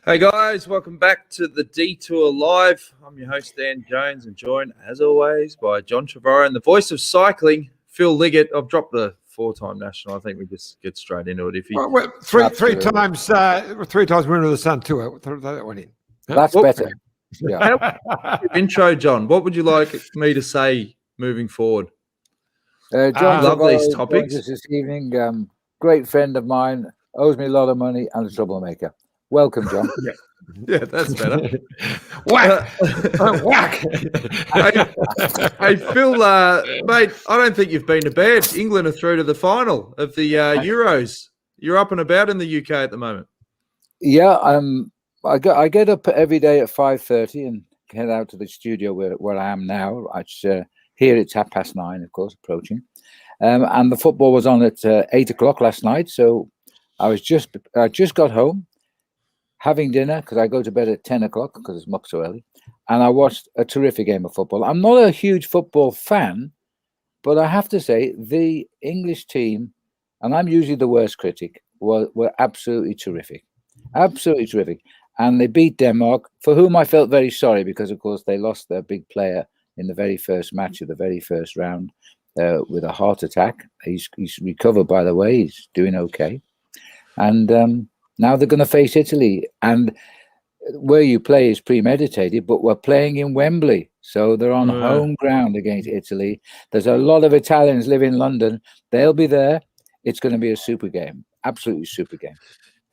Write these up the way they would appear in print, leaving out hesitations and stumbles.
Hey guys, welcome back to the Detour Live. I'm your host, Dan Jones, and joined, as always, by John Trevorrow and the voice of cycling, Phil Liggett. I've dropped the four-time national. I think we just get straight into it. If you three times winner of the Sun Tour, throw that one in. That's better. Yeah. Intro, John. What would you like me to say moving forward? John love Trevorrow these topics this evening. Great friend of mine, owes me a lot of money, and a troublemaker. Welcome, John. Yeah, that's better. Whack! Whack! Hey, Phil, mate, I don't think you've been to bed. England are through to the final of the Euros. You're up and about in the UK at the moment. Yeah, I get up every day at 5:30 and head out to the studio where I am now. Here it's 9:30, of course, approaching. And the football was on at 8 o'clock last night, so I just got home, having dinner, because I go to bed at 10 o'clock because it's much so early, and I watched a terrific game of football. I'm not a huge football fan, but I have to say the English team, and I'm usually the worst critic, were absolutely terrific. Absolutely terrific. And they beat Denmark, for whom I felt very sorry because, of course, they lost their big player in the very first match of the very first round with a heart attack. He's recovered, by the way. He's doing okay. And now they're going to face Italy. And where you play is premeditated, but we're playing in Wembley. So they're on home ground against Italy. There's a lot of Italians live in London. They'll be there. It's going to be a super game. Absolutely super game.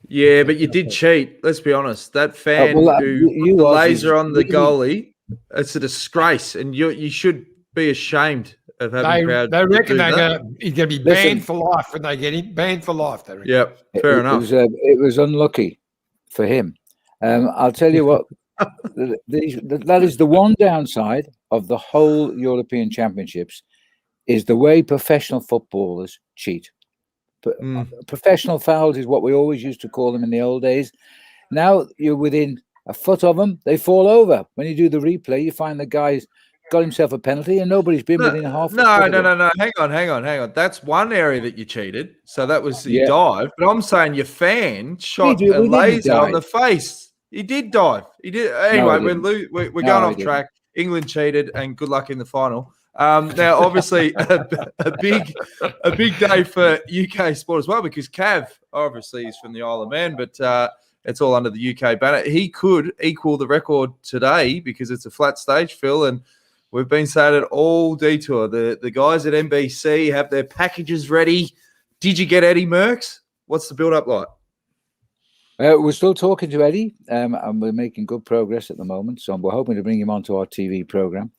Yeah, but you did cheat. Let's be honest. That fan who put the laser on the goalie, it's a disgrace. And you should be ashamed of having crowd. They reckon he's going to be banned for life when they get him. Banned for life, they reckon. Yep, fair enough. It was unlucky for him. I'll tell you what, that is the one downside of the whole European Championships is the way professional footballers cheat. Professional fouls is what we always used to call them in the old days. Now you're within a foot of them, they fall over. When you do the replay, you find the guy's got himself a penalty and nobody's been within half. No. Hang on. That's one area that you cheated. So that was you dived. But I'm saying your fan shot a laser on the face. He did dive. He did. Anyway, we're going off track. England cheated, and good luck in the final. Now, obviously, a big day for UK sport as well, because Cav obviously is from the Isle of Man, but it's all under the UK banner. He could equal the record today because it's a flat stage, Phil, and we've been saying it all detour. The guys at NBC have their packages ready. Did you get Eddie Merckx? What's the build-up like? We're still talking to Eddie, and we're making good progress at the moment, so we're hoping to bring him onto our TV programme.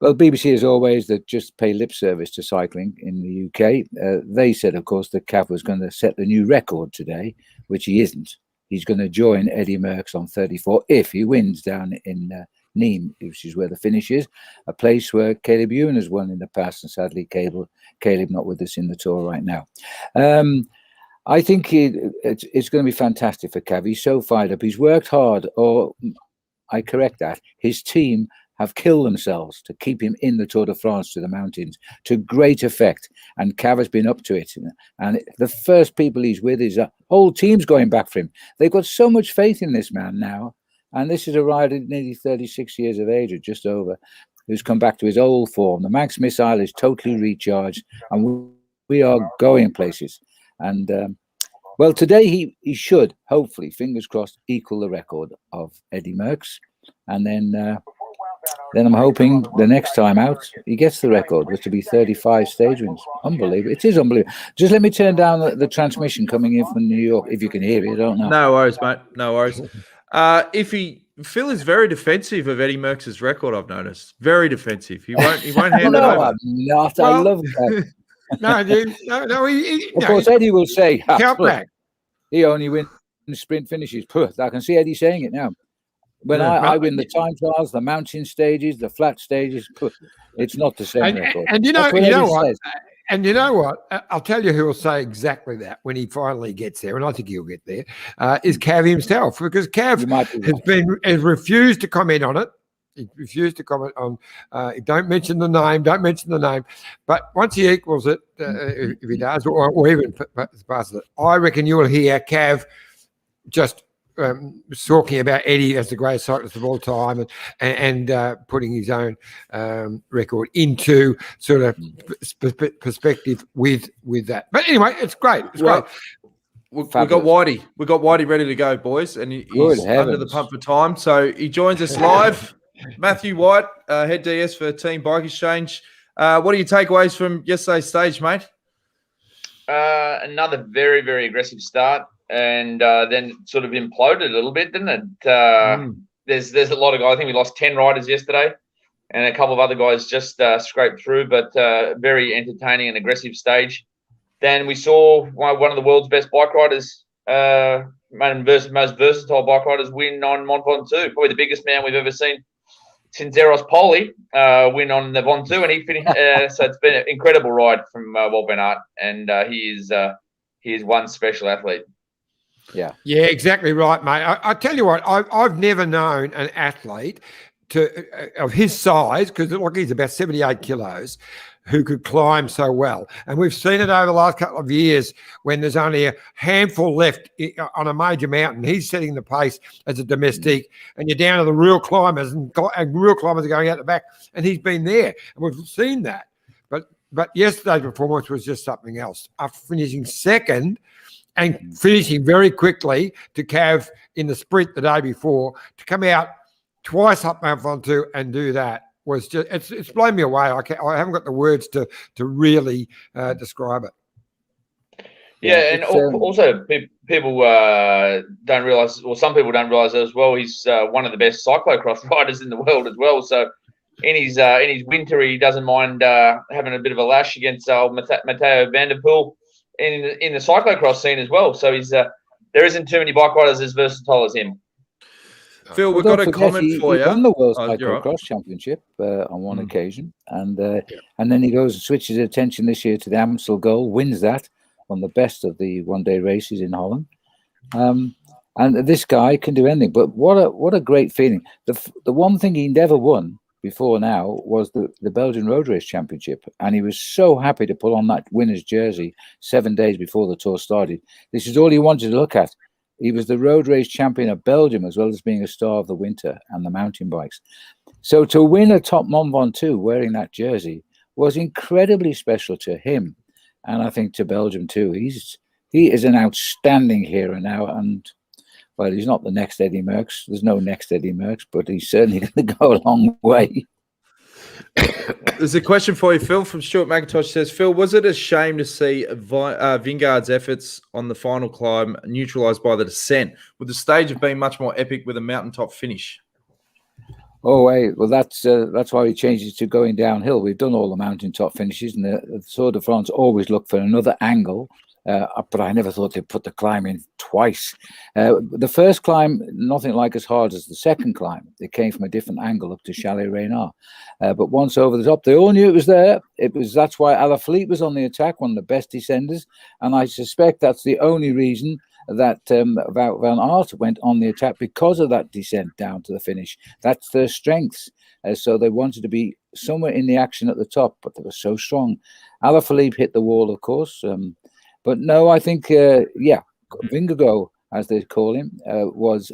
Well, BBC, as always, that just pay lip service to cycling in the UK. They said, of course, that Cav was going to set the new record today, which he isn't. He's going to join Eddie Merckx on 34 if he wins down in Nîmes, which is where the finish is, a place where Caleb Ewan has won in the past, and sadly, Caleb not with us in the tour right now. I think it's going to be fantastic for Cav. He's so fired up. He's worked hard, or I correct that. His team have killed themselves to keep him in the Tour de France to the mountains to great effect. And Cav has been up to it. And the first people he's with, his whole team's going back for him. They've got so much faith in this man now. And this is a rider nearly 36 years of age, or just over, who's come back to his old form. The Manx missile is totally recharged, and we are going places. And well, today he should, hopefully, fingers crossed, equal the record of Eddie Merckx. And then I'm hoping the next time out he gets the record, which will be 35 stage wins. Unbelievable. It is unbelievable. Just let me turn down the transmission coming in from New York, if you can hear it. I don't know. No worries, mate. No worries. Phil is very defensive of Eddie Merckx's record, I've noticed. Very defensive. He won't hand it over. I'm not. Well, I love that. No. Of course, Eddie will say, count back. He only wins sprint finishes. I can see Eddie saying it now. When I win the time trials, the mountain stages, the flat stages, it's not the same record. And you know what? And you know what? I'll tell you who will say exactly that when he finally gets there, and I think he'll get there, is Cav himself, because Cav has refused to comment on it. He refused to comment on, don't mention the name. But once he equals it, if he does, or even passes it, I reckon you will hear Cav just talking about Eddie as the greatest cyclist of all time, and putting his own record into sort of perspective with that. But anyway, it's great. It's great. We got Whitey. We got Whitey ready to go, boys, and he's under the pump for time. So he joins us live. Matthew White, head DS for Team Bike Exchange. What are your takeaways from yesterday's stage, mate? Another very, very aggressive start, and then sort of imploded a little bit, didn't it? There's a lot of guys. I think we lost 10 riders yesterday, and a couple of other guys just scraped through, but very entertaining and aggressive stage. Then we saw one of the world's best bike riders, most versatile bike riders, win on Mont Ventoux. Probably the biggest man we've ever seen since Eros Poli win on the Ventoux, and he finished. So it's been an incredible ride from Wout van Aert, and he is one special athlete. Yeah, exactly right, mate. I tell you what, I've never known an athlete of his size, because look, he's about 78 kilos, who could climb so well. And we've seen it over the last couple of years when there's only a handful left on a major mountain. He's setting the pace as a domestique, and you're down to the real climbers, and real climbers are going out the back, and he's been there. And we've seen that. But yesterday's performance was just something else. After finishing second and finishing very quickly to Cav in the sprint the day before, to come out twice up Mount Ventoux and do that was just, it's blown me away. I haven't got the words to really describe it. Yeah, and also people don't realise, or some people don't realise as well, he's one of the best cyclocross riders in the world as well. So in his winter, he doesn't mind having a bit of a lash against Mathieu van der Poel in the cyclocross scene as well. So he's there isn't too many bike riders as versatile as him. Phil, we've got a comment for you. He won the World Cyclocross Championship on one occasion, and then he goes and switches his attention this year to the Amstel Gold, wins that on the best of the one-day races in Holland. And this guy can do anything. But what a great feeling! The one thing he never won before now was the Belgian Road Race Championship, and he was so happy to put on that winner's jersey 7 days before the tour started. This is all he wanted to look at. He was the road race champion of Belgium, as well as being a star of the winter and the mountain bikes. So to win a top Mont Ventoux wearing that jersey was incredibly special to him, and I think to Belgium too. He is an outstanding hero now, and well, he's not the next Eddie Merckx. There's no next Eddie Merckx, but he's certainly going to go a long way. There's a question for you, Phil, from Stuart McIntosh. Says, Phil, was it a shame to see Vingegaard's efforts on the final climb neutralised by the descent? Would the stage have been much more epic with a mountaintop finish? Oh, wait. Well, that's why he changed it to going downhill. We've done all the mountaintop finishes, and the Tour de France always look for another angle. But I never thought they'd put the climb in twice. The first climb, nothing like as hard as the second climb. It came from a different angle up to Chalet Reynard. But once over the top, they all knew it was there. That's why Alaphilippe was on the attack, one of the best descenders. And I suspect that's the only reason that Wout van Aert went on the attack, because of that descent down to the finish. That's their strengths. So they wanted to be somewhere in the action at the top, but they were so strong. Alaphilippe hit the wall, of course. But no, I think, Vingegaard, as they call him, was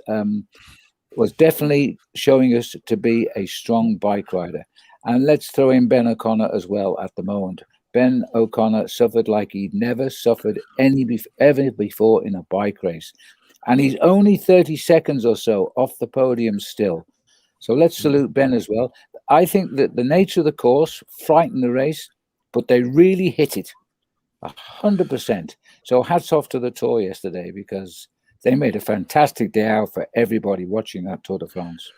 definitely showing us to be a strong bike rider. And let's throw in Ben O'Connor as well at the moment. Ben O'Connor suffered like he'd never suffered ever before in a bike race. And he's only 30 seconds or so off the podium still. So let's salute Ben as well. I think that the nature of the course frightened the race, but they really hit it. 100%. So hats off to the Tour yesterday, because they made a fantastic day out for everybody watching that Tour de France.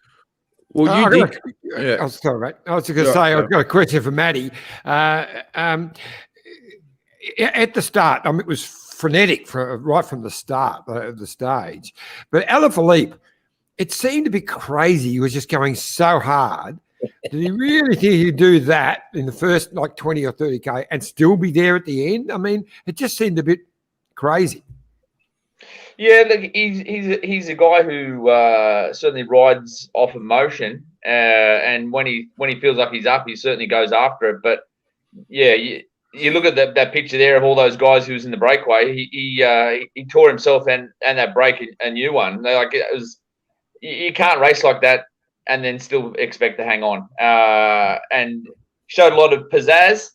Well, you did. I'm sorry, mate. I was going to say, I've got a question for Matty. At the start, it was frenetic right from the start of the stage. But Alaphilippe, it seemed to be crazy. He was just going so hard. Did he really think he'd do that in the first 20 or 30K and still be there at the end? I mean, it just seemed a bit crazy. Yeah, look, he's a guy who certainly rides off emotion, and when he feels like he's up, he certainly goes after it. But yeah, you look at that picture there of all those guys who was in the breakaway. He tore himself and that break a new one. Like it was, you can't race like that and then still expect to hang on. And showed a lot of pizzazz,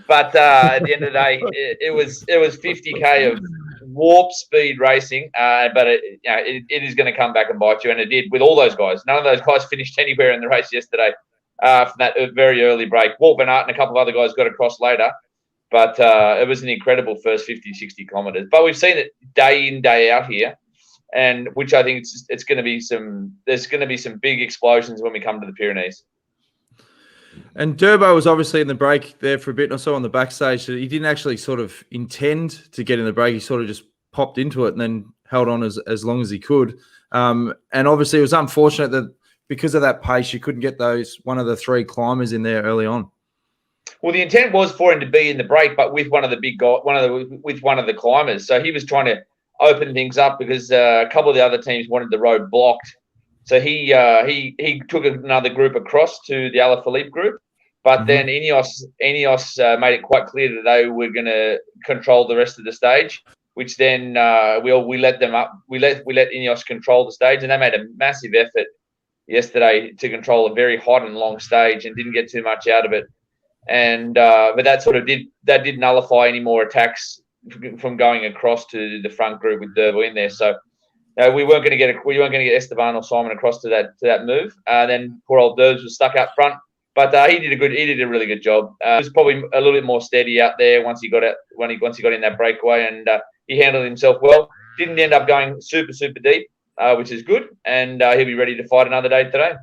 but at the end of the day, it was 50K of warp speed racing. But it is going to come back and bite you, and it did with all those guys. None of those guys finished anywhere in the race yesterday from that very early break. Wout van Aert and a couple of other guys got across later, but it was an incredible first 50, 60 kilometres. But we've seen it day in, day out here, and which I think it's going to be there's going to be some big explosions when we come to the Pyrenees. And Durbo was obviously in the break there for a bit, and I saw on the backstage that he didn't actually sort of intend to get in the break. He sort of just popped into it and then held on as long as he could. And obviously it was unfortunate that because of that pace, you couldn't get one of the three climbers in there early on. Well, the intent was for him to be in the break, but with one of the big guys, with one of the climbers. So he was trying to open things up because a couple of the other teams wanted the road blocked. So he took another group across to the Alaphilippe group, but then Ineos made it quite clear that they were going to control the rest of the stage, which then we let them up. We let Ineos control the stage, and they made a massive effort yesterday to control a very hot and long stage and didn't get too much out of it. And but that sort of did nullify any more attacks from going across to the front group with Durbo in there. So. We weren't going to get Esteban or Simon across to that move. Then poor old Durbs was stuck out front, but he did a really good job. He was probably a little bit more steady out there once he got in that breakaway, and he handled himself well. Didn't end up going super deep, which is good, and he'll be ready to fight another day today.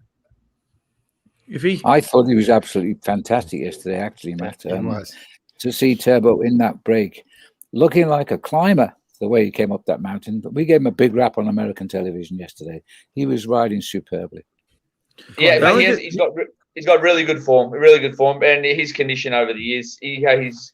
I thought he was absolutely fantastic yesterday. Actually, Matt, to see Turbo in that break, looking like a climber. The way he came up that mountain, but we gave him a big rap on American television yesterday. He was riding superbly. Yeah, but he's got really good form, and his condition over the years. He's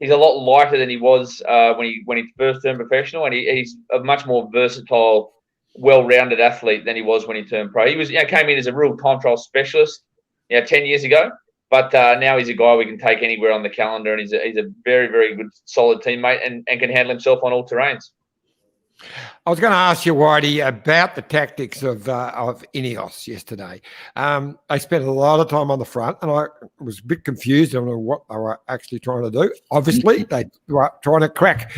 a lot lighter than he was when he first turned professional, and he's a much more versatile, well-rounded athlete than he was when he turned pro. He was came in as a real time trial specialist, 10 years ago. But now he's a guy we can take anywhere on the calendar, and he's a very, very good, solid teammate and can handle himself on all terrains. I was going to ask you, Whitey, about the tactics of Ineos yesterday. They spent a lot of time on the front, and I was a bit confused. I don't know what they were actually trying to do. Obviously, they were trying to crack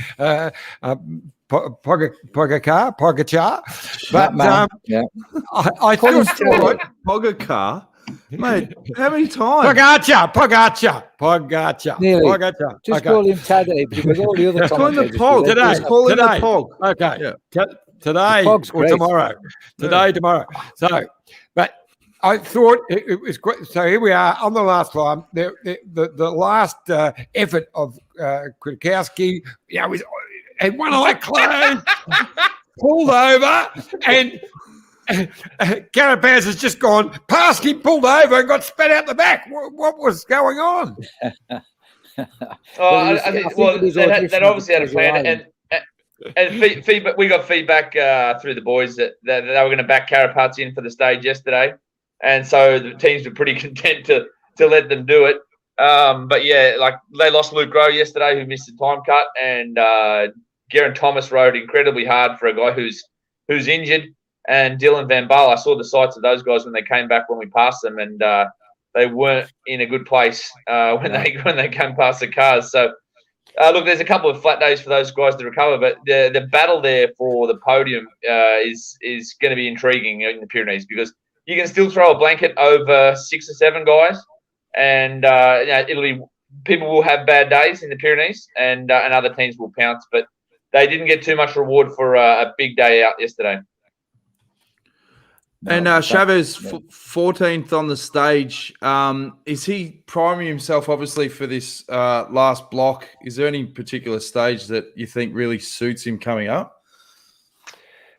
Pogačar. But I still thought Pogačar. Mate, how many times? Pogačar. Just call him Tadej because all the other commentators. Call him the Pog. Okay. Yeah. Today or tomorrow. Tomorrow. So, but I thought it was great. So here we are on the last climb. The last effort of Kwiatkowski, and one of the clothes pulled over and. Carapaz has just gone past him, pulled over, and got spat out the back. What was going on? That obviously had a plan, and feedback. We got feedback through the boys that they were going to back Carapaz in for the stage yesterday, and so the teams were pretty content to let them do it. But yeah, like they lost Luke Rowe yesterday, who missed the time cut, and Geraint Thomas rode incredibly hard for a guy who's injured. And Dylan Van Baarle, I saw the sights of those guys when they came back when we passed them, and they weren't in a good place when they came past the cars. So, look, there's a couple of flat days for those guys to recover, but the battle there for the podium is going to be intriguing in the Pyrenees because you can still throw a blanket over 6 or 7 guys, and people will have bad days in the Pyrenees, and other teams will pounce, but they didn't get too much reward for a big day out yesterday. And Chavez, 14th on the stage. Is he priming himself, obviously, for this last block? Is there any particular stage that you think really suits him coming up?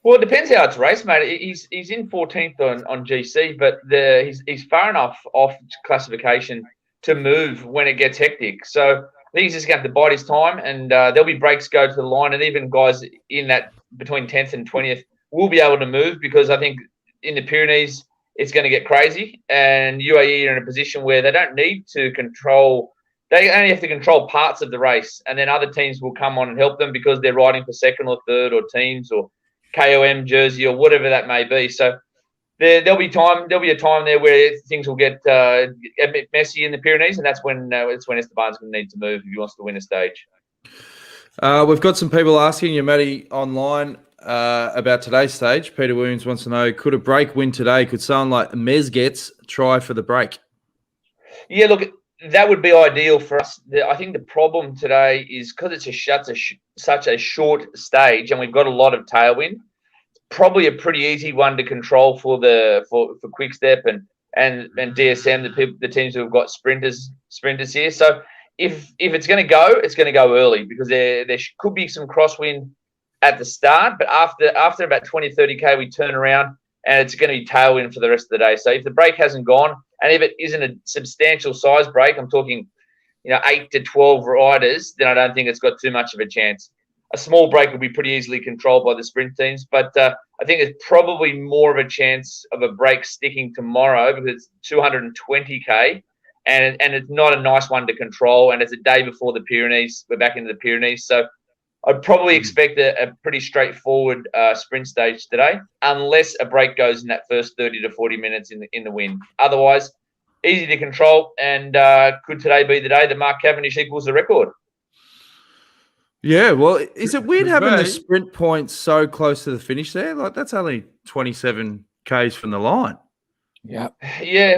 Well, it depends how it's raced, mate. He's in 14th on GC, but he's far enough off classification to move when it gets hectic. So I think he's just going to have to bide his time, and there'll be breaks go to the line, and even guys in that between 10th and 20th will be able to move because I think in the Pyrenees, it's going to get crazy, and UAE are in a position where they don't need to control they only have to control parts of the race, and then other teams will come on and help them because they're riding for second or third or teams or KOM jersey or whatever that may be. So there'll be a time there where things will get a bit messy in the Pyrenees, and that's when Esteban's going to need to move if he wants to win a stage. We've got some people asking you, Matty, online about today's stage. Peter Williams wants to know, could a break win today? Could someone like Mezgets try for the break? Yeah, look, that would be ideal for us. I think the problem today is because it's such a short stage and we've got a lot of tailwind, it's probably a pretty easy one to control for Quick Step and DSM, the teams who have got sprinters here. So if it's going to go, it's going to go early because there could be some crosswind at the start, but after about 20, 30K, we turn around and it's going to be tailwind for the rest of the day. So if the break hasn't gone, and if it isn't a substantial size break, I'm talking, 8 to 12 riders, then I don't think it's got too much of a chance. A small break will be pretty easily controlled by the sprint teams, but I think there's probably more of a chance of a break sticking tomorrow because it's 220K, and it's not a nice one to control, and it's a day before the Pyrenees. We're back into the Pyrenees, so I'd probably expect a pretty straightforward sprint stage today, unless a break goes in that first 30 to 40 minutes in the wind. Otherwise, easy to control, and could today be the day that Mark Cavendish equals the record? Yeah, well, is it weird having the sprint points so close to the finish there? Like, that's only 27 Ks from the line. Yeah.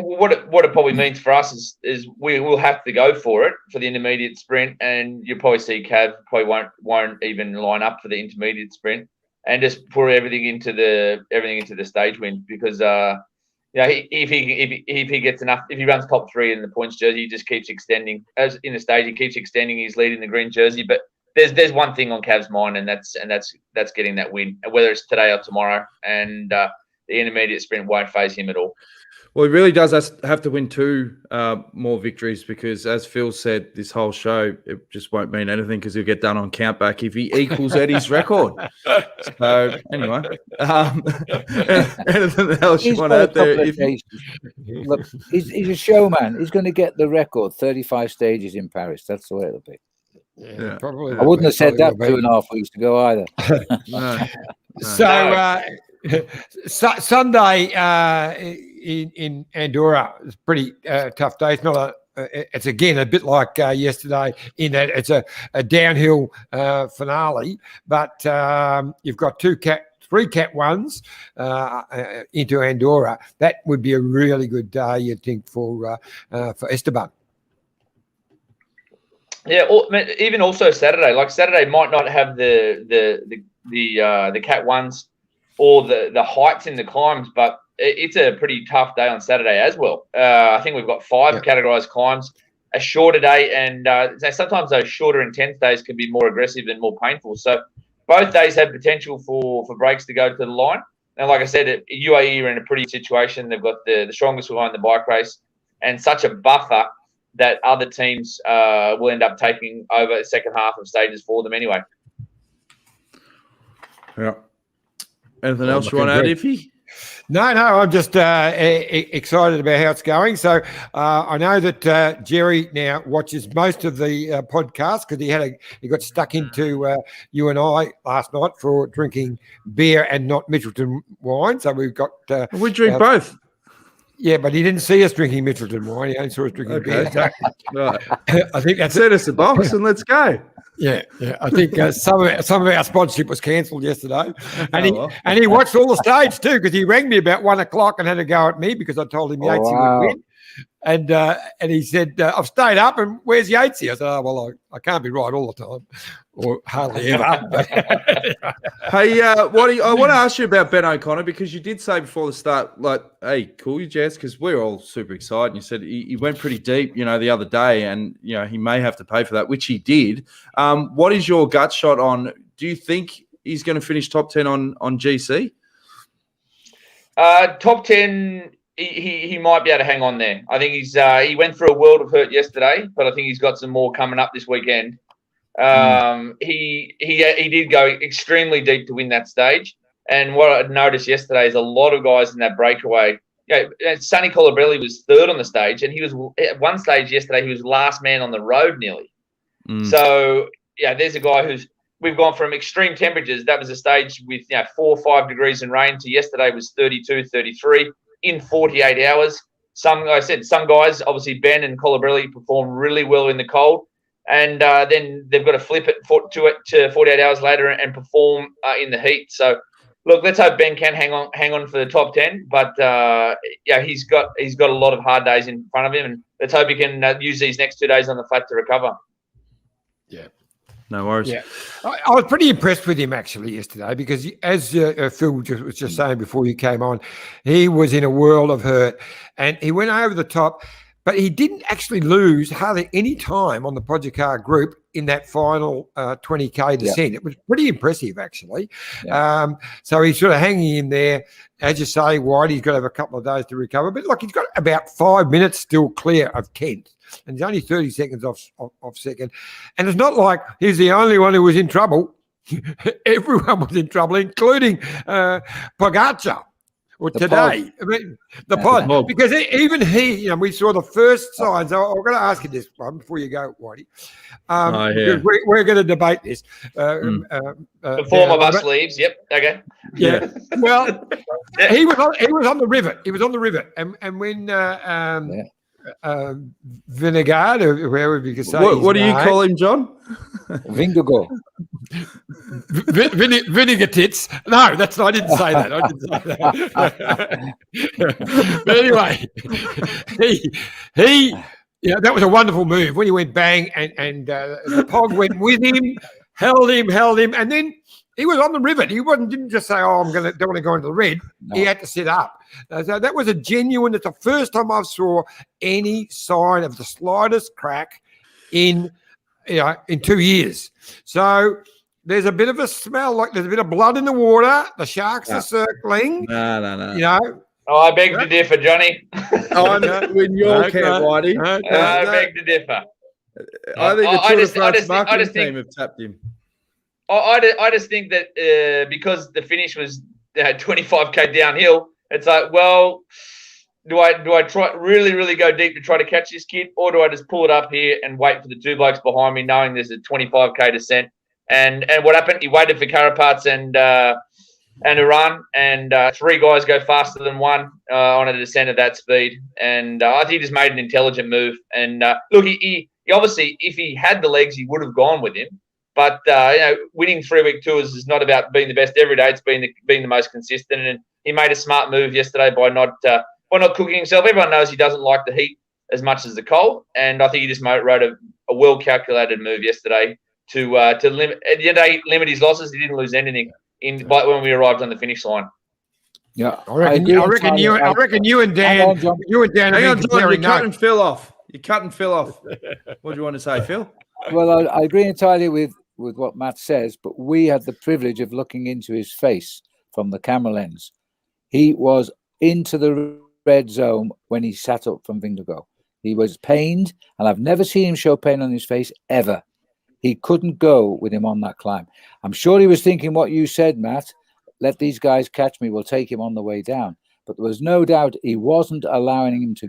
Well, what it probably means for us is we will have to go for it for the intermediate sprint, and you'll probably see Cav probably won't even line up for the intermediate sprint and just pour everything into the stage win because if he gets enough, if he runs top 3 in the points jersey, he just keeps extending as in the stage. He keeps extending his lead in the green jersey, but there's one thing on Cav's mind, and that's getting that win, whether it's today or tomorrow, and the intermediate sprint won't phase him at all. Well, he really does have to win 2 more victories because, as Phil said, this whole show, it just won't mean anything because he'll get done on countback if he equals Eddie's record. So, anyway, anything else you want out there? Look, he's a showman. He's going to get the record, 35 stages in Paris. That's the way it'll be. Yeah, probably. I wouldn't have said that 2.5 weeks ago either. No. So Sunday in Andorra is pretty tough day. It's not it's again a bit like yesterday in that it's a downhill finale, but you've got 3 Cat 1s into Andorra. That would be a really good day, you'd think, for Esteban. Yeah, even also Saturday. Like Saturday might not have the Cat 1s or the heights in the climbs, but it's a pretty tough day on Saturday as well. I think we've got 5 categorized climbs, a shorter day, and sometimes those shorter intense days can be more aggressive and more painful. So both days have potential for breaks to go to the line. And like I said, UAE are in a pretty situation. They've got the strongest behind the bike race and such a buffer that other teams will end up taking over the second half of stages for them anyway. Yeah. Anything else you want to add, Iffy? No, I'm just excited about how it's going. So I know that Jerry now watches most of the podcast because he got stuck into you and I last night for drinking beer and not Mitchelton wine. So we've got we drink both. Yeah, but he didn't see us drinking Mitchelton wine. He only saw us drinking beer. So right. I think that's set us a box and let's go. Yeah. I think some of our sponsorship was cancelled yesterday, and he watched all the stage too because he rang me about 1:00 and had a go at me because I told him Yatesy would win. And he said, I've stayed up, and where's Yatesy? I said, well, I can't be right all the time, or hardly ever. Hey, I want to ask you about Ben O'Connor because you did say before the start, like, hey, cool you, Jess, because we're all super excited. And you said he went pretty deep, the other day, and, he may have to pay for that, which he did. What is your gut shot on, do you think he's going to finish top 10 on GC? Top 10... He might be able to hang on there. I think he went through a world of hurt yesterday, but I think he's got some more coming up this weekend. He did go extremely deep to win that stage, and what I noticed yesterday is a lot of guys in that breakaway. Sonny Colbrelli was third on the stage, and he was at one stage yesterday. He was last man on the road nearly. So there's a guy we've gone from extreme temperatures. That was a stage with 4 or 5 degrees and rain to yesterday was 32, 33 in 48 hours. Some guys, obviously Ben and Colbrelli performed really well in the cold, and then they've got to flip it to 48 hours later and perform in the heat. So look, let's hope Ben can hang on for the top 10. But he's got a lot of hard days in front of him, and let's hope he can use these next 2 days on the flat to recover. Yeah. No worries. Yeah, I was pretty impressed with him actually yesterday because, as Phil was just saying before you came on, he was in a world of hurt and he went over the top, but he didn't actually lose hardly any time on the Pogacar group in that final 20K descent. It was pretty impressive actually. So he's sort of hanging in there. As you say, Whitey's got to have a couple of days to recover, but look, he's got about 5 minutes still clear of Kent. And he's only 30 seconds off second. And it's not like he's the only one who was in trouble. Everyone was in trouble, including Pogacar today. I mean, the pod. Because even he, we saw the first signs. I'm going to ask you this one before you go, Whitey. Because we're going to debate this. The form of us leaves. Yep. Okay. Yeah. Well, he was on the rivet. He was on the rivet. And when Vingegaard, or whoever you can say. What do you call him, John? Vingegaard. Vinegar tits. No, that's not. I didn't say that. But anyway, he that was a wonderful move when he went bang and the Pog went with him, held him, and then he was on the rivet. He didn't just say, "Oh, don't want to go into the red." No. He had to sit up. So that was a genuine. It's the first time I saw any sign of the slightest crack in 2 years. So there's a bit of a smell, like there's a bit of blood in the water. The sharks are circling. No. I beg to differ, Johnny. I'm in your camp, Whitey. I beg to differ. I think the Tour de France marketing team have tapped him. I just think that because the finish was 25K downhill, it's like, well, do I try really go deep to try to catch this kid, or do I just pull it up here and wait for the two blokes behind me, knowing there's a 25K descent? And what happened? He waited for Carapaz and Iran, and 3 guys go faster than one on a descent at that speed. And I think he just made an intelligent move. And look, he obviously, if he had the legs, he would have gone with him. But winning 3-week tours is not about being the best every day. It's being the most consistent. And he made a smart move yesterday by not cooking himself. Everyone knows he doesn't like the heat as much as the cold, and I think he just wrote a well calculated move yesterday to limit. At the end of the day, limit his losses. He didn't lose anything when we arrived on the finish line. Yeah, I reckon you and Dan. Hang on, John, you're cutting Phil off. You're cutting Phil off. What do you want to say, Phil? Well, I agree entirely with what Matt says, but we had the privilege of looking into his face from the camera lens. He was into the red zone when he sat up from Vingegaard. He was pained, and I've never seen him show pain on his face ever. He couldn't go with him on that climb. I'm sure he was thinking what you said, Matt. Let these guys catch me. We'll take him on the way down. But there was no doubt he wasn't allowing him to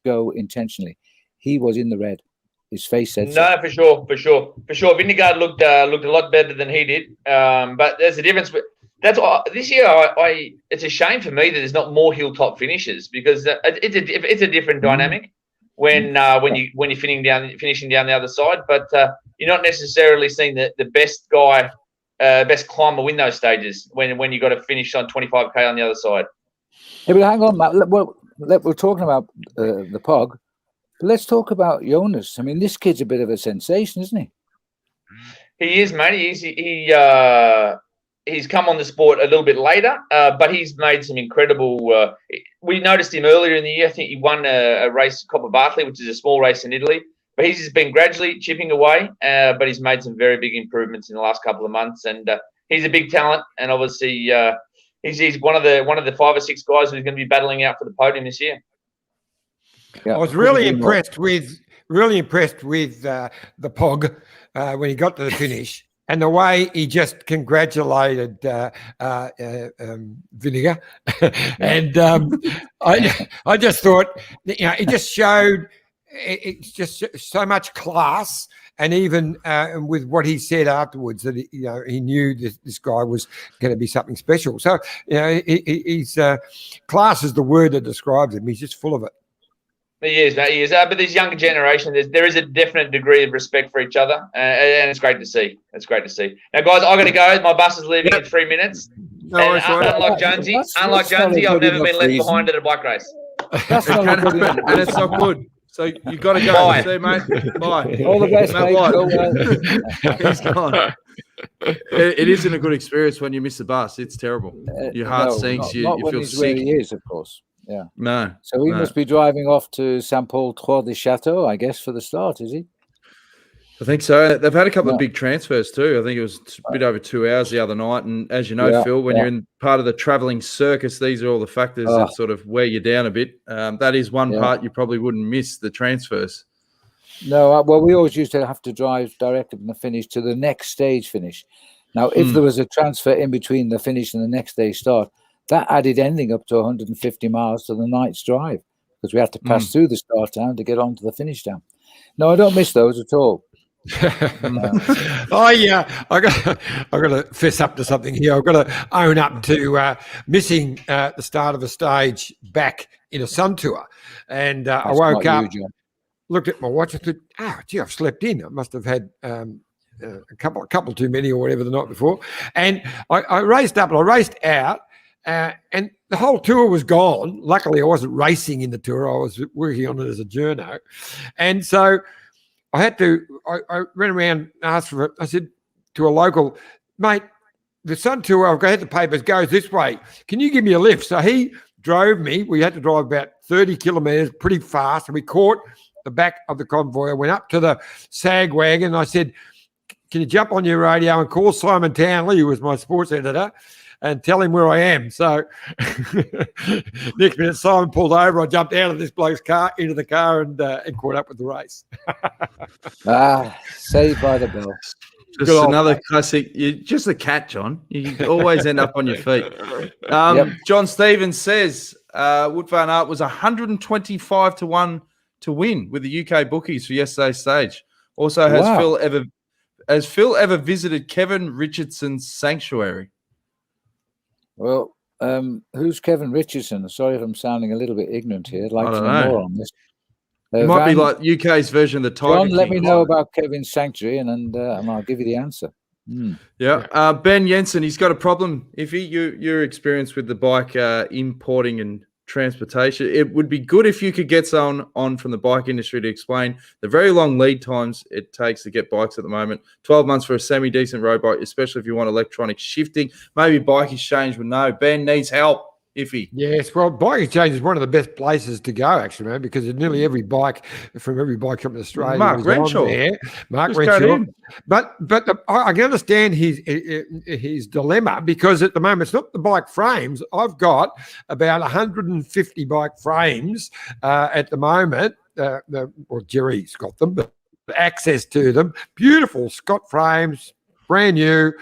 go intentionally. He was in the red. His face said so. No, for sure. Vingegaard looked a lot better than he did. But there's a difference. That's why this year, it's a shame for me that there's not more hilltop finishes, because it's a different dynamic when you're finishing down the other side. But you're not necessarily seeing the best guy, best climber win those stages when you got to finish on 25K on the other side. Hey, but hang on, Matt. We're talking about the Pog. But let's talk about Jonas. I mean, this kid's a bit of a sensation, isn't he? He is, mate. He's come on the sport a little bit later, but he's made some incredible. We noticed him earlier in the year. I think he won a race, Coppa Bartoli, which is a small race in Italy. But he's just been gradually chipping away, but he's made some very big improvements in the last couple of months. And he's a big talent, and obviously he's one of the 5 or 6 guys who's going to be battling out for the podium this year. Yeah. I was really impressed with the Pog when he got to the finish. And the way he just congratulated Vinegar, and I just thought, it just showed it's just so much class, and even with what he said afterwards, that he knew this guy was going to be something special. So he's class is the word that describes him. He's just full of it. He is, mate. He is. But this younger generation, there is a definite degree of respect for each other, and it's great to see. It's great to see. Now, guys, I got to go. My bus is leaving in 3 minutes. No, and unlike Jonesy, I've never been left behind at a bike race. That's not a good enough. And it's not good. So you got to go. Bye. See, mate. Bye. All the best, mate. He's gone. It isn't a good experience when you miss the bus. It's terrible. Your heart sinks. You feel sick. Where he is, of course. Yeah. No. So he must be driving off to Saint-Paul-Trois-des-Châteaux, I guess, for the start, is he? I think so. They've had a couple of big transfers too. I think it was a bit over 2 hours the other night. And as you know, Phil, when you're in part of the travelling circus, these are all the factors that sort of wear you down a bit. That is one part you probably wouldn't miss, the transfers. No, well, we always used to have to drive directly from the finish to the next stage finish. Now, if there was a transfer in between the finish and the next day's start, that added ending up to 150 miles to the night's drive, because we had to pass through the start town to get onto the finish town. No, I don't miss those at all. I got to fess up to something here. I've got to own up to missing the start of a stage back in a Sun Tour, and I woke up, looked at my watch, and thought, gee, I've slept in. I must have had a couple too many or whatever the night before, and I raced up and I raced out. And the whole tour was gone. Luckily, I wasn't racing in the tour. I was working on it as a journo. And so I had to, I ran around and asked for it. I said to a local, mate, the Sun Tour, I've got the papers, goes this way. Can you give me a lift? So he drove me. We had to drive about 30 kilometres pretty fast. And we caught the back of the convoy. I went up to the sag wagon. I said, can you jump on your radio and call Simon Townley, who was my sports editor, and tell him where I am? So next minute, Simon pulled over. I jumped out of this bloke's car, into the car, and caught up with the race. Saved by the bell. Just another classic. You're just a cat, John. You always end up on your feet. John Stevens says Wout van Aert was 125 to 1 to win with the UK bookies for yesterday's stage. Also, has Phil ever visited Kevin Richardson's sanctuary? Well, who's Kevin Richardson? Sorry if I'm sounding a little bit ignorant here. I'd like to know more on this. It might be like UK's version of the Tiger John, King. let me know about Kevin's sanctuary, and I'll give you the answer. Yeah. Ben Jensen, he's got a problem. If you're experienced with the bike importing and transportation, it would be good if you could get someone on from the bike industry to explain the very long lead times it takes to get bikes at the moment. 12 months for a semi-decent road bike, especially if you want electronic shifting. Maybe Bike Exchange would know. Ben needs help. Iffy. Yes, well, Bike Exchange is one of the best places to go, actually, man, because nearly every bike from every bike company in Australia Mark Renshaw. Mark Renshaw. But I can understand his dilemma, because at the moment it's not the bike frames. I've got about 150 bike frames at the moment. Jerry's got them, but access to them. Beautiful Scott frames, brand new.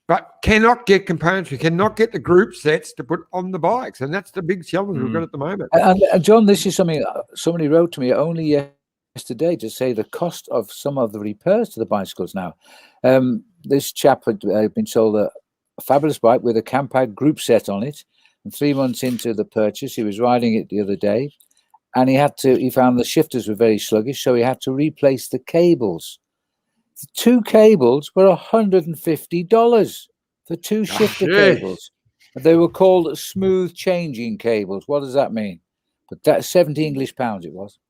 But cannot get components. We cannot get the group sets to put on the bikes. And that's the big challenge we've got at the moment. And John, this is something somebody wrote to me only yesterday to say the cost of some of the repairs to the bicycles now. This chap had been sold a fabulous bike with a Campag group set on it. And 3 months into the purchase, he was riding it the other day. And he found the shifters were very sluggish, so he had to replace the cables. The 2 cables were $150 for 2 shifter cables. They were called smooth changing cables. What does that mean? But that's 70 English pounds it was.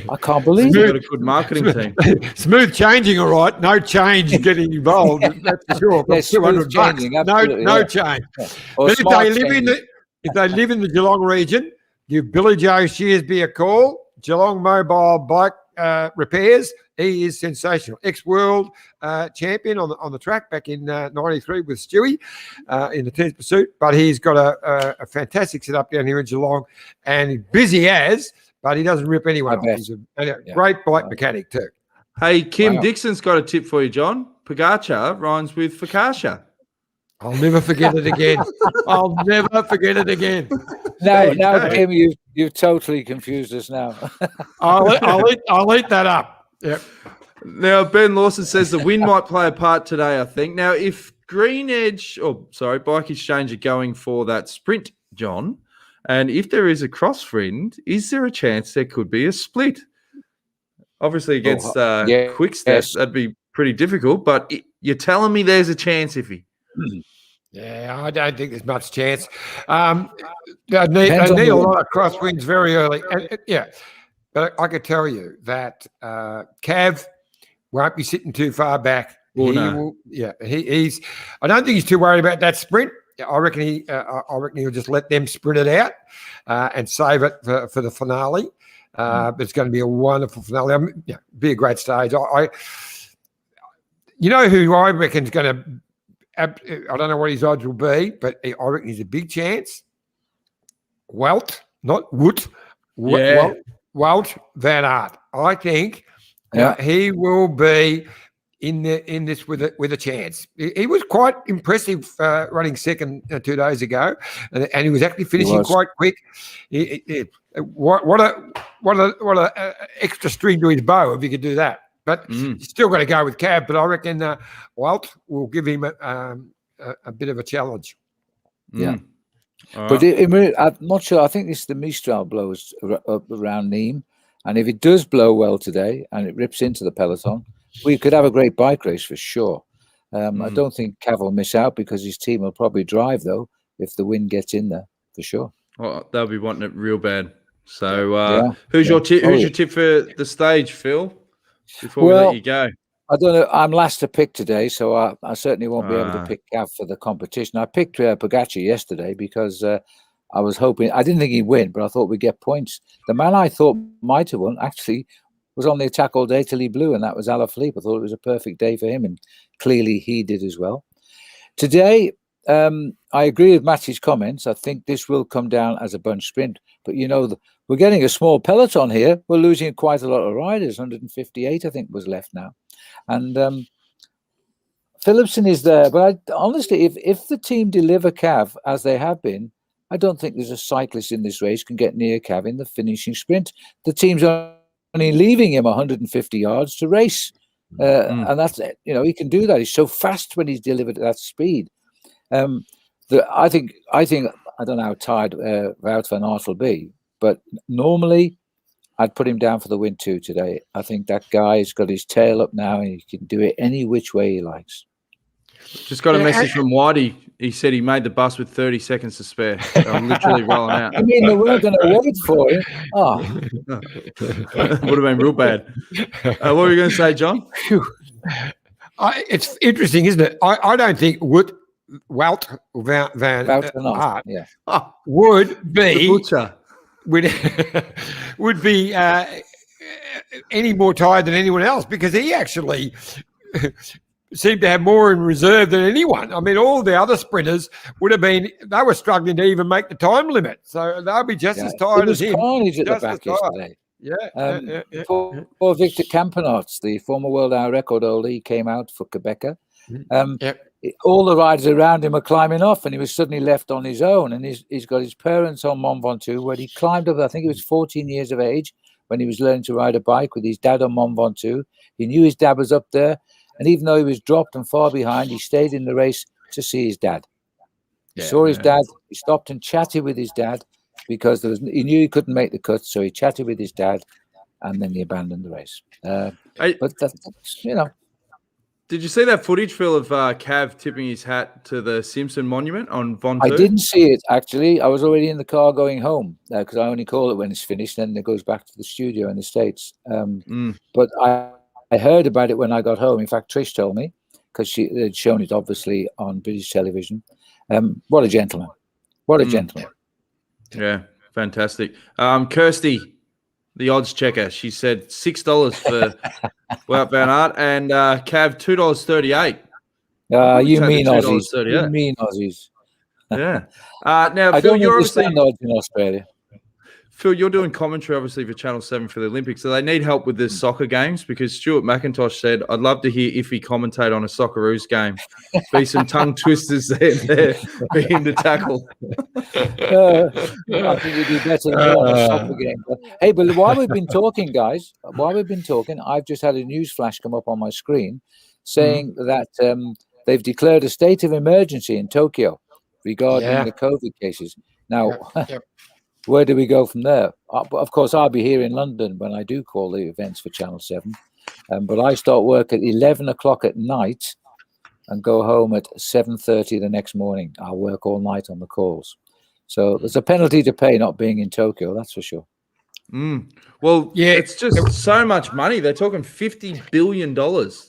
I can't believe it. Got a good marketing team. Smooth changing, all right. No change getting involved. That's for sure. Yeah, $200. No change. Yeah. But if they live in the Geelong region, give Billy Joe Shearsby a call. Geelong Mobile Bike Repairs. He is sensational. Ex-world champion on the track back in '93 with Stewie in the tennis pursuit. But he's got a fantastic setup down here in Geelong, and he's busy but he doesn't rip anyone off. He's a great bike mechanic too. Hey, Kim Dixon's got a tip for you, John. Pogacar rhymes with Fakasha. I'll never forget it again. I'll never forget it again. Now, Tim, you've totally confused us now. I'll eat that up. Yep. Now, Ben Lawson says the wind might play a part today, I think. Now, if Bike Exchange are going for that sprint, John, and if there is a crosswind, is there a chance there could be a split? Obviously, against Quick-Step, that'd be pretty difficult, but you're telling me there's a chance, Iffy? Yeah, I don't think there's much chance. They need a lot of crosswinds very early. But I could tell you that Cav won't be sitting too far back. I don't think he's too worried about that sprint. I reckon he'll just let them sprint it out and save it for the finale. But it's going to be a wonderful finale. Be a great stage. You know who I reckon is going to. I don't know what his odds will be, but I reckon he's a big chance. Wout, not Wout. Wout van Aert. I think he will be in this with a chance. He was quite impressive running second 2 days ago, and he was actually finishing quite quick. What a extra string to his bow if he could do that. But he's still got to go with Cav. But I reckon Wout will give him a bit of a challenge. Yeah. But I'm not sure. I think this is the Mistral blows up around Nîmes. And if it does blow well today and it rips into the peloton, we could have a great bike race for sure. I don't think Cav will miss out because his team will probably drive, though, if the wind gets in there, for sure. Well, they'll be wanting it real bad. So who's your tip? Who's your tip for the stage, Phil? Before we let you go. I don't know. I'm last to pick today, so I certainly won't be able to pick Cav for the competition. I picked Pogačar yesterday because I was hoping. I didn't think he'd win, but I thought we'd get points. The man I thought might have won actually was on the attack all day till he blew, and that was Alaphilippe. I thought it was a perfect day for him, and clearly he did as well. Today, I agree with Matty's comments. I think this will come down as a bunch sprint, but we're getting a small peloton here. We're losing quite a lot of riders. 158, I think, was left now. And Philipsen is there. But honestly, if the team deliver Cav as they have been, I don't think there's a cyclist in this race can get near Cav in the finishing sprint. The team's only leaving him 150 yards to race. And that's it. He can do that. He's so fast when he's delivered at that speed. I think I don't know how tired Wout van Aert will be, but normally I'd put him down for the win too today. I think that guy's got his tail up now and he can do it any which way he likes. Just got a message from Whitey. He said he made the bus with 30 seconds to spare. I'm literally rolling out. I mean, they weren't going to wait for him. Would have been real bad. What were you going to say, John? It's interesting, isn't it? I don't think Wout van Aert would be any more tired than anyone else because he actually seemed to have more in reserve than anyone. I mean, all the other sprinters they were struggling to even make the time limit. So they'll be just as tired as him. Carnage at the back yesterday. Poor Victor Campenaerts, the former world hour record holder, he came out for Quebecer. All the riders around him are climbing off, and he was suddenly left on his own. And he's got his parents on Mont Ventoux, where he climbed up. I think he was 14 years of age when he was learning to ride a bike with his dad on Mont Ventoux. He knew his dad was up there, and even though he was dropped and far behind, he stayed in the race to see his dad. He saw his dad. He stopped and chatted with his dad because he knew he couldn't make the cut, so he chatted with his dad, and then he abandoned the race. But that's. Did you see that footage, Phil, of Cav tipping his hat to the Simpson Monument on Ventoux? I didn't see it, actually. I was already in the car going home because I only call it when it's finished. Then it goes back to the studio in the States. But I heard about it when I got home. In fact, Trish told me because they'd shown it, obviously, on British television. What a gentleman. What a gentleman. Yeah, fantastic. Kirsty, the odds checker, she said $6 for Wout van Aert and Cav $2.38. You mean Aussies. You mean Aussies. Yeah. Now, I Phil, don't you're obviously odds in Australia. Phil, you're doing commentary, obviously, for Channel 7 for the Olympics. So they need help with the soccer games because Stuart McIntosh said, I'd love to hear if he commentate on a Socceroos game. Be some tongue twisters there for him to tackle. I think you'd do better than me on a soccer game. Hey, but while we've been talking, guys, I've just had a news flash come up on my screen saying that they've declared a state of emergency in Tokyo regarding the COVID cases. Now, where do we go from there? Of course, I'll be here in London when I do call the events for Channel 7. But I start work at 11 o'clock at night and go home at 7:30 the next morning. I'll work all night on the calls. So there's a penalty to pay not being in Tokyo, that's for sure. Well, it's just so much money. They're talking $50 billion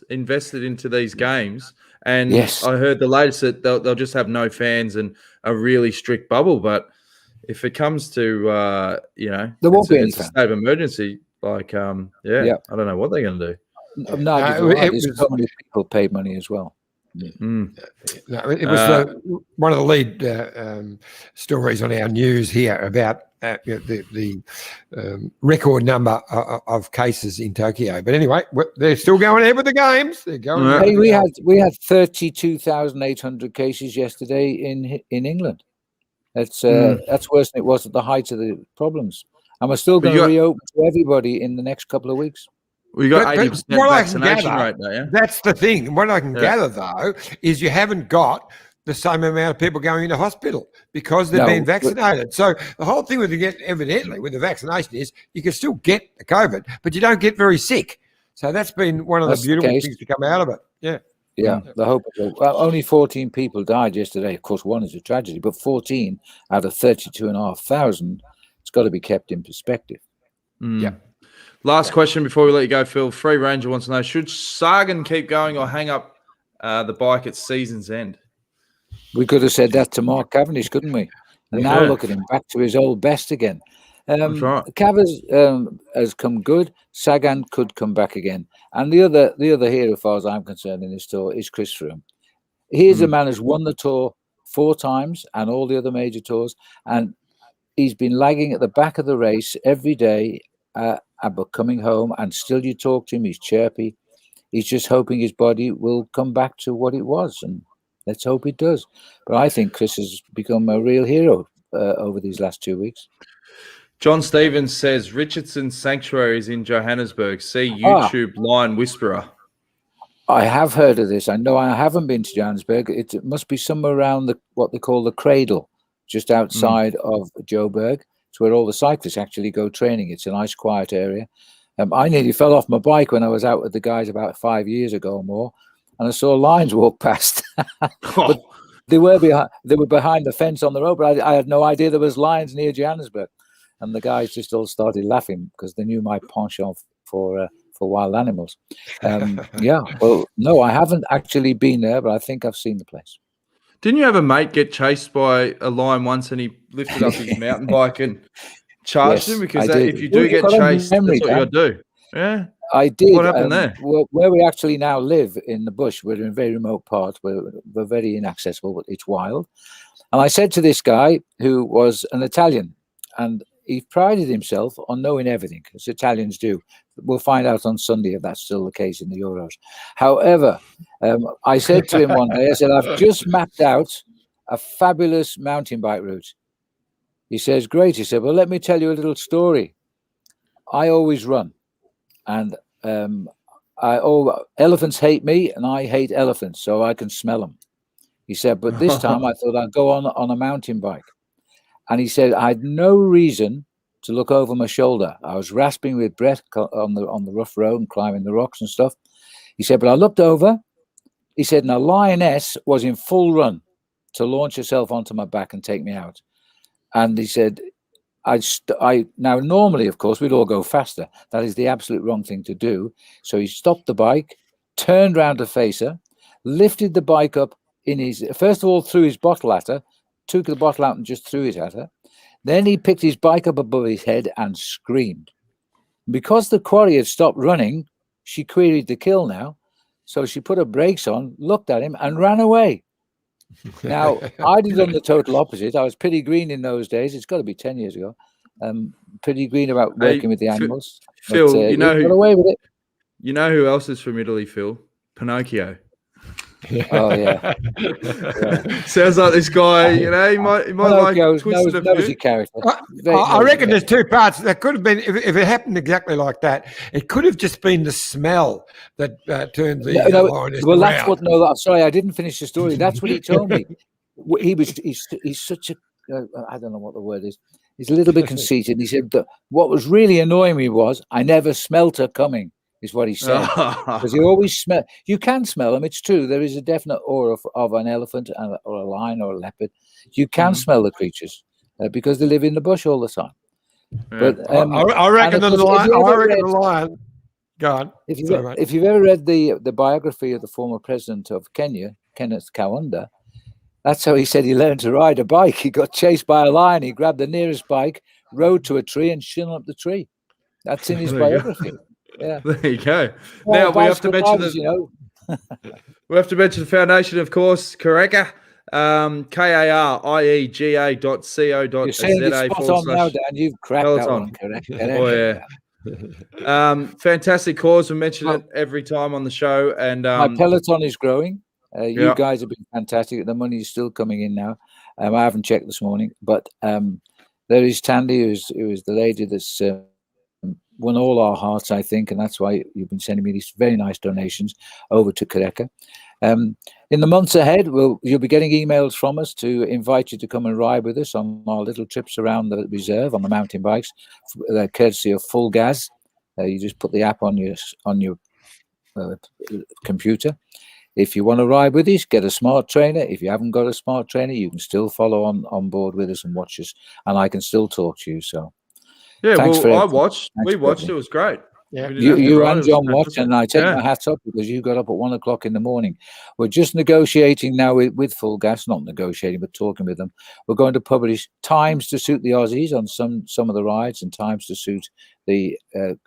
invested into these games. And I heard the latest that they'll just have no fans and a really strict bubble. But if it comes to, there won't be any a state of emergency, like, I don't know what they're going to do. So many people paid money as well. It was one of the lead stories on our news here about the record number of cases in Tokyo. But anyway, they're still going ahead with the games. They're going. Hey, we had 32,800 cases yesterday in England. That's worse than it was at the height of the problems. And we're still going to reopen to everybody in the next couple of weeks. We got 80% vaccination rate now, yeah? That's the thing. What I can gather, though, is you haven't got the same amount of people going into hospital because they've been vaccinated. So the whole thing with the vaccination is you can still get the COVID, but you don't get very sick. So that's been one of the beautiful things to come out of it. Yeah. Yeah, the hope. Well, only 14 people died yesterday. Of course, one is a tragedy, but 14 out of 32,500, it's got to be kept in perspective. Yeah. Last question before we let you go, Phil. Free Ranger wants to know, should Sagan keep going or hang up the bike at season's end? We could have said that to Mark Cavendish, couldn't we? And now look at him, back to his old best again. Cav has come good. Sagan could come back again. And the other hero, as far as I'm concerned, in this tour is Chris Froome. He is a man who's won the tour 4 times and all the other major tours. And he's been lagging at the back of the race every day, but coming home, and still you talk to him, he's chirpy. He's just hoping his body will come back to what it was, and let's hope it does. But I think Chris has become a real hero over these last 2 weeks. John Stevens says Richardson's Sanctuary is in Johannesburg. See YouTube Lion Whisperer. I have heard of this. I know I haven't been to Johannesburg. It must be somewhere around what they call the Cradle, just outside of Joburg. It's where all the cyclists actually go training. It's a nice, quiet area. I nearly fell off my bike when I was out with the guys about 5 years ago or more, and I saw lions walk past. But they were behind the fence on the road, but I had no idea there was lions near Johannesburg. And the guys just all started laughing because they knew my penchant for wild animals. Well, no, I haven't actually been there, but I think I've seen the place. Didn't you have a mate get chased by a lion once and he lifted up his mountain bike and charged him? Because if you do get chased, that's what you got to do. Yeah, I did. What happened there? Where we actually now live in the bush, we're in a very remote part. We're very inaccessible, but it's wild. And I said to this guy who was an Italian, and he prided himself on knowing everything, as Italians do. We'll find out on Sunday if that's still the case in the Euros. However, I said to him one day, I said, I've just mapped out a fabulous mountain bike route. He says, great. He said, well, let me tell you a little story. I always run. And elephants hate me and I hate elephants, so I can smell them. He said, but this time I thought I'd go on a mountain bike. And he said, I had no reason to look over my shoulder. I was rasping with breath on the rough road and climbing the rocks and stuff. He said, but I looked over. He said, and a lioness was in full run to launch herself onto my back and take me out. And he said, now normally, of course, we'd all go faster. That is the absolute wrong thing to do. So he stopped the bike, turned round to face her, lifted the bike up first of all, threw his bottle at her, took the bottle out and just threw it at her. Then he picked his bike up above his head and screamed. Because the quarry had stopped running, she queried the kill now. So she put her brakes on, looked at him and ran away. Now, I'd have done the total opposite. I was pretty green in those days. It's got to be 10 years ago. pretty green about working with the animals. Phil, but, got away with it. You know who else is from Italy, Phil? Pinocchio. Oh yeah. Sounds like this guy. You know, he might like twisted a few. Character. I reckon there's two parts. That could have been if it happened exactly like that. It could have just been the smell that turned the lioness around. That's what. No, sorry, I didn't finish the story. That's what he told me. He's such a I don't know what the word is. He's a little bit conceited. He said that what was really annoying me was I never smelt her coming. Is what he said, because you always smell. You can smell them. It's true. There is a definite aura of an elephant or a lion or a leopard. You can smell the creatures because they live in the bush all the time. Yeah. But I reckon the lion. Go on. If you've ever read the biography of the former president of Kenya, Kenneth Kaunda, that's how he said he learned to ride a bike. He got chased by a lion. He grabbed the nearest bike, rode to a tree, and shot up the tree. That's in his biography. Yeah. There you go. Well, now we have to mention we have to mention the foundation, of course, Kareka, KARIEGA.co.za. You're saying it's spot on now, Dan. You've cracked peloton. That one, correct? Oh yeah. Fantastic cause. We mention it every time on the show, and my peloton is growing. You guys have been fantastic. The money is still coming in now. I haven't checked this morning, but there is Tandy, who is the lady that's won all our hearts, I think, and that's why you've been sending me these very nice donations over to Kareka. In the months ahead, you'll be getting emails from us to invite you to come and ride with us on our little trips around the reserve on the mountain bikes, courtesy of Full Gas. You just put the app on your computer. If you want to ride with us, get a smart trainer. If you haven't got a smart trainer, you can still follow on board with us and watch us, and I can still talk to you. So. Yeah, I watched. We watched. It was great. Yeah, you and John watched, and I take my hat off because you got up at 1 o'clock in the morning. We're just negotiating now with Full Gas, not negotiating, but talking with them. We're going to publish times to suit the Aussies on some of the rides and times to suit the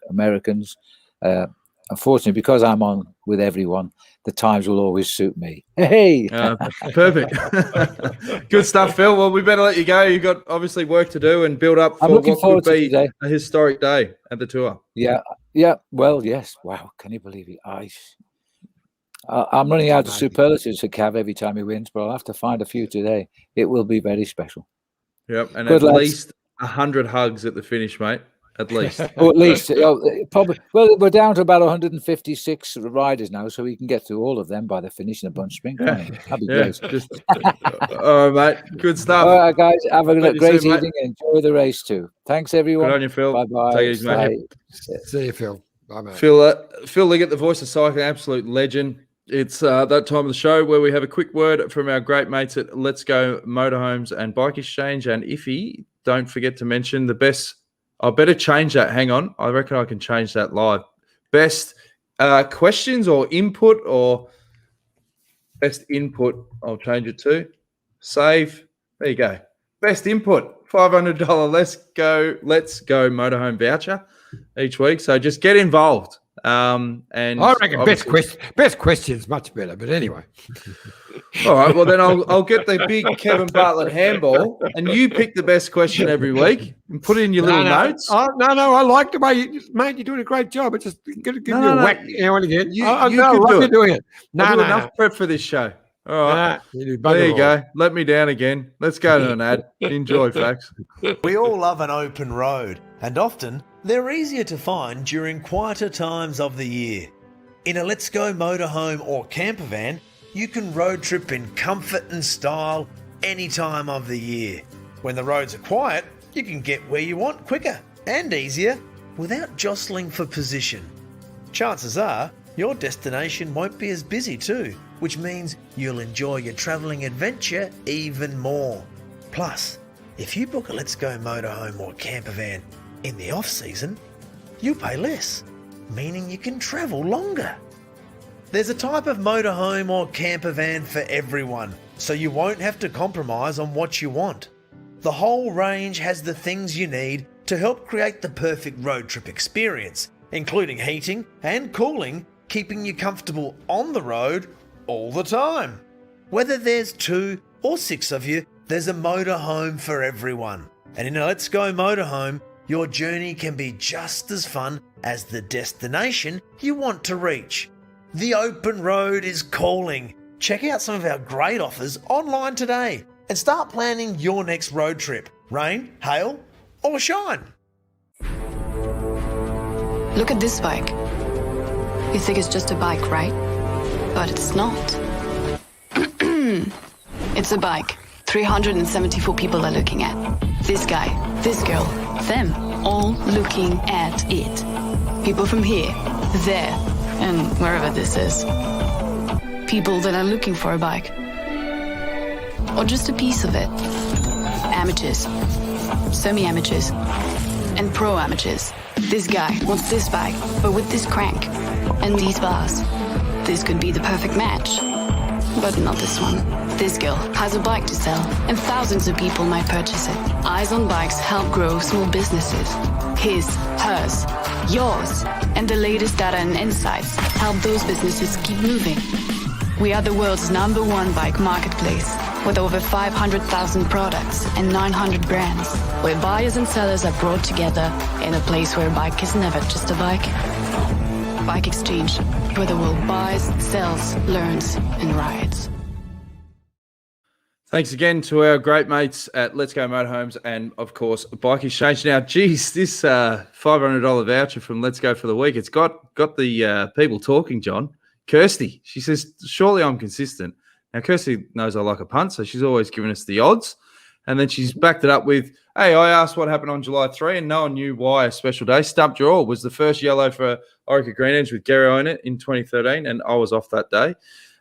Americans. Unfortunately, because I'm on with everyone, the times will always suit me. Hey, perfect. Good stuff, Phil. Well, we better let you go. You've got obviously work to do and build up for what could be a historic day at the tour. Yeah. Well, yes. Wow, can you believe it? I'm running out of superlatives for Cav every time he wins, but I'll have to find a few today. It will be very special. Yep, and at least 100 hugs at the finish, mate. At least. Or at least. Probably. Well, we're down to about 156 riders now, so we can get through all of them by the finish in a bunch sprint. That'd be great. All right, mate. Good stuff. All right, guys. Have a great evening and enjoy the race too. Thanks, everyone. Good on you, Phil. Bye-bye. Take it easy, mate. See you, Phil. Bye, mate. Phil Liggett, the voice of cycling, absolute legend. It's that time of the show where we have a quick word from our great mates at Let's Go Motorhomes and Bike Exchange. And Iffy, don't forget to mention the best. I better change that. Hang on. I reckon I can change that live. Best questions or input or best input. I'll change it to save. There you go. Best input. $500 Let's Go Motorhome voucher each week. So just get involved. And I reckon best question's much better. But anyway. All right. Well, then I'll get the big Kevin Bartlett handball, and you pick the best question every week and put it in your little notes. No. I like the way you're doing a great job. It's just going to give you a whack now and again. You could do it. Doing it. Enough prep for this show. All right. There you go. Let me down again. Let's go to an ad. Enjoy, folks. We all love an open road, and often they're easier to find during quieter times of the year. In a Let's Go motorhome or camper van, you can road trip in comfort and style any time of the year. When the roads are quiet, you can get where you want quicker and easier without jostling for position. Chances are your destination won't be as busy too, which means you'll enjoy your travelling adventure even more. Plus, if you book a Let's Go motorhome or camper van in the off-season, you pay less, meaning you can travel longer. There's a type of motorhome or camper van for everyone, so you won't have to compromise on what you want. The whole range has the things you need to help create the perfect road trip experience, including heating and cooling, keeping you comfortable on the road all the time. Whether there's 2 or 6 of you, there's a motorhome for everyone. And in a Let's Go motorhome, your journey can be just as fun as the destination you want to reach. The open road is calling. Check out some of our great offers online today and start planning your next road trip. Rain, hail, or shine. Look at this bike. You think it's just a bike, right? But it's not. It's a bike 374 people are looking at. This guy, this girl, them, all looking at it. People from here, there, and wherever this is. People that are looking for a bike. Or just a piece of it. Amateurs, semi-amateurs, and pro-amateurs. This guy wants this bike, but with this crank and these bars. This could be the perfect match. But not this one. This girl has a bike to sell, and thousands of people might purchase it. Eyes on Bikes help grow small businesses. His, hers, yours, and the latest data and insights help those businesses keep moving. We are the world's #1 bike marketplace, with over 500,000 products and 900 brands, where buyers and sellers are brought together in a place where a bike is never just a bike. Bike Exchange, where the world buys, sells, learns, and rides. Thanks again to our great mates at Let's Go Motorhomes and, of course, Bike Exchange. Now, geez, this $500 voucher from Let's Go for the week, it's got the people talking, John. Kirsty, she says, surely I'm consistent. Now, Kirsty knows I like a punt, so she's always given us the odds. And then she's backed it up with, hey, I asked what happened on July 3 and no one knew why a special day. Stumped you all. Was the first yellow for Orica Green Edge with Gary in it in 2013, and I was off that day.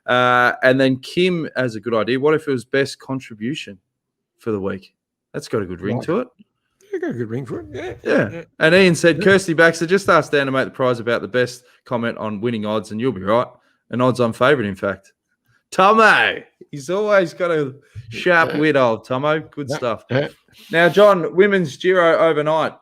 And then Kim has a good idea. What if it was best contribution for the week? That's got a good ring to it. You got a good ring for it. Yeah. And Ian said, Kirsty Baxter, just asked Dan to make the prize about the best comment on winning odds, and you'll be right. An odds-on favourite, in fact. Tomo. He's always got a sharp wit, old Tomo. Good stuff. Now, John, women's Giro overnight.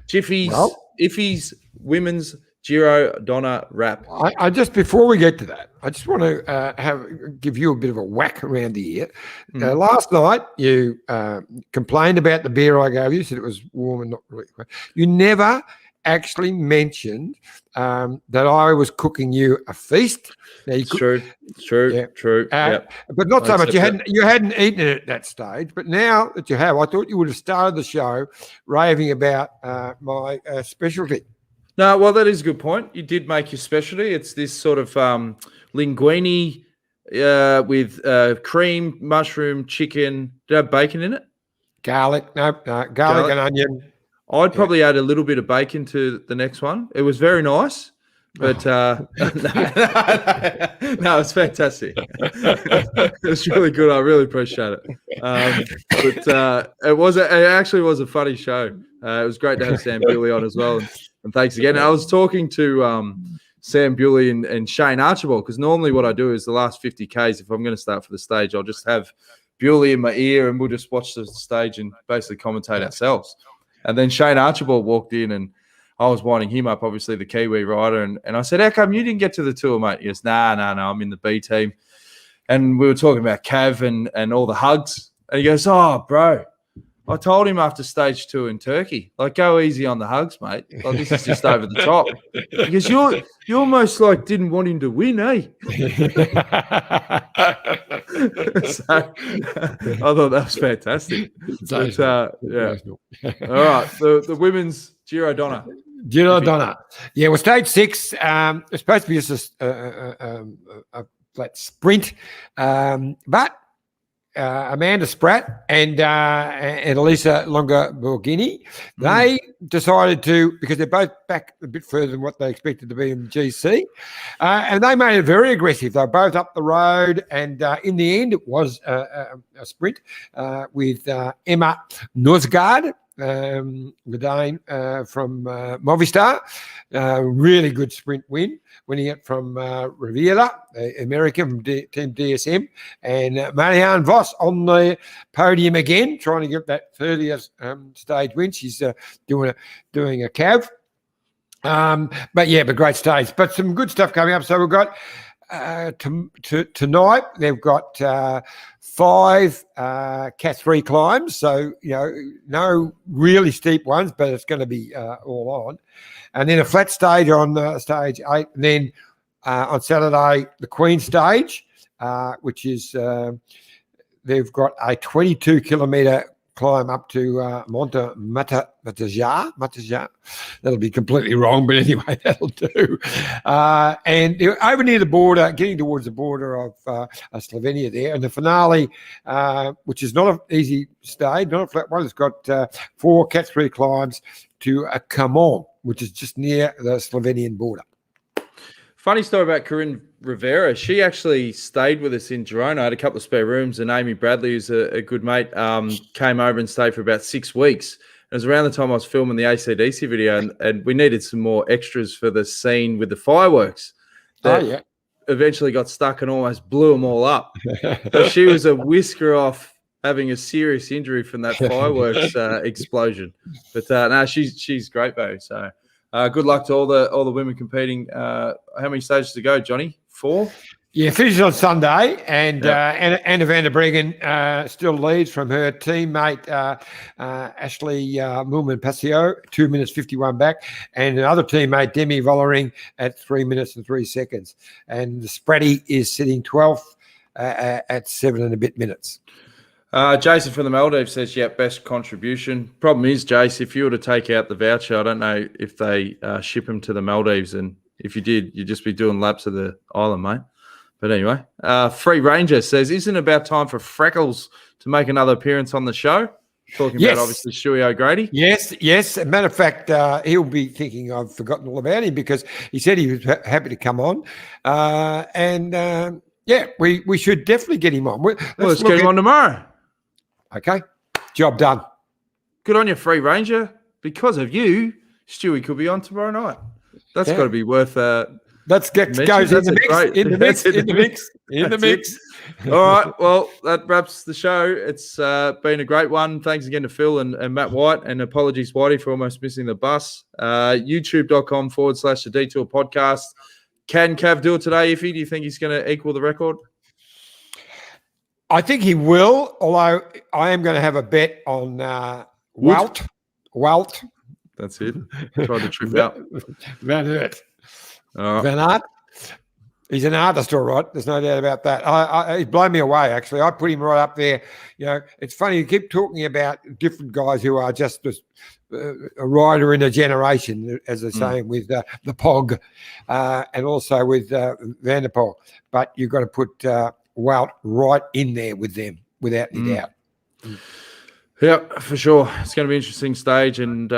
Iffy's women's Giro Donne wrap. I just, before we get to that, I just want to give you a bit of a whack around the ear. Last night, you complained about the beer I gave you, said it was warm and not really. You never actually mentioned that I was cooking you a feast. Now true. Yep. But not so much. You hadn't eaten it at that stage. But now that you have, I thought you would have started the show raving about my specialty. No, well, that is a good point. You did make your specialty. It's this sort of linguine with cream, mushroom, chicken. Did it have bacon in it? Garlic and onion. I'd probably add a little bit of bacon to the next one. It was very nice, but no, it's fantastic. It's really good. I really appreciate it. But it actually was a funny show. It was great to have Sam Bewley on as well. And thanks again. I was talking to Sam Bewley and Shane Archibald, because normally what I do is the last 50 Ks, if I'm going to start for the stage, I'll just have Bewley in my ear and we'll just watch the stage and basically commentate ourselves. And then Shane Archibald walked in and I was winding him up, obviously the Kiwi rider. And I said, how come you didn't get to the tour, mate? He goes, no, I'm in the B team. And we were talking about Cav and all the hugs. And he goes, oh, bro, I told him after stage 2 in Turkey, like, go easy on the hugs, mate. Like, this is just over the top. Because you almost like didn't want him to win, eh? So I thought that was fantastic. But, yeah. All right. The women's Giro Donne. Giro Donne. Yeah, well, stage 6, it's supposed to be just a flat sprint. But Amanda Spratt and Elisa Longa-Borghini, they decided to, because they're both back a bit further than what they expected to be in the GC, and they made it very aggressive. They were both up the road, and in the end, it was a sprint with Emma Norsgaard, the Dane from Movistar. Really good sprint win, winning it from Riviera, American from Team DSM, and Marianne Vos on the podium again, trying to get that 30th stage win. She's doing a cav. But great stage. But some good stuff coming up. So we've got tonight they've got 5 Cat 3 climbs, so no really steep ones, but it's going to be all on, and then a flat stage on stage 8, and then on Saturday the Queen stage, which is they've got a 22-kilometre climb up to Mataja. That'll be completely wrong, but anyway, that'll do. And over near the border, getting towards the border of Slovenia there, and the finale, which is not an easy stage, not a flat one. It's got 4 Cat 3 climbs to Camon, which is just near the Slovenian border. Funny story about Corinne Rivera. She actually stayed with us in Girona. I had a couple of spare rooms, and Amy Bradley, who's a good mate, came over and stayed for about 6 weeks. It was around the time I was filming the ACDC video, and we needed some more extras for the scene with the fireworks. That eventually got stuck and almost blew them all up. So she was a whisker off having a serious injury from that fireworks explosion. But no, she's great, though. So. Good luck to all the women competing. How many stages to go, Johnny? 4? Yeah, finishes on Sunday, and Anna van der Breggen still leads from her teammate Ashley Moolman-Pasio, 2 minutes 51 back, and another teammate Demi Vollering at 3 minutes and 3 seconds. And the Spratty is sitting 12th at 7 and a bit minutes. Jason from the Maldives says, best contribution. Problem is, Jace, if you were to take out the voucher, I don't know if they ship them to the Maldives. And if you did, you'd just be doing laps of the island, mate. But anyway, Free Ranger says, isn't it about time for Freckles to make another appearance on the show? Talking about, obviously, Stewie O'Grady. Yes. As a matter of fact, he'll be thinking I've forgotten all about him because he said he was happy to come on. We should definitely get him on. Let's get him on tomorrow. Okay, job done. Good on you, Free Ranger. Because of you, Stewie could be on tomorrow night. That's got to be worth. Let's get goes in the mix. All right. Well, that wraps the show. It's been a great one. Thanks again to Phil and Matt White, and apologies, Whitey, for almost missing the bus. YouTube.com/The Detour Podcast. Can Cav do it today, Iffy? Do you think he's going to equal the record? I think he will, although I am going to have a bet on Wout. That's it. Tried to trip out. Van Aert. Van Aert. He's an artist, all right. There's no doubt about that. He's blown me away, actually. I put him right up there. It's funny. You keep talking about different guys who are just a rider in a generation, as they're saying, with the Pog and also with Van der Poel. But you've got to put Wout right in there with them, without any doubt. Yeah, for sure. It's going to be an interesting stage, and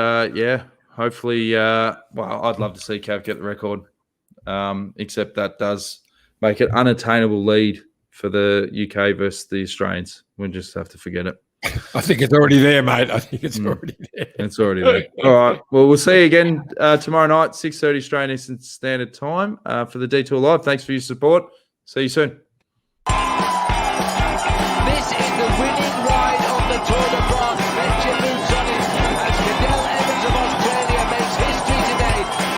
hopefully, I'd love to see Cav get the record, except that does make it unattainable lead for the UK versus the Australians. We'll just have to forget it. I think it's already there, mate. I think it's already there. It's already there. All right. Well, we'll see you again tomorrow night, 6:30 Australian Eastern Standard Time for the Detour Live. Thanks for your support. See you soon.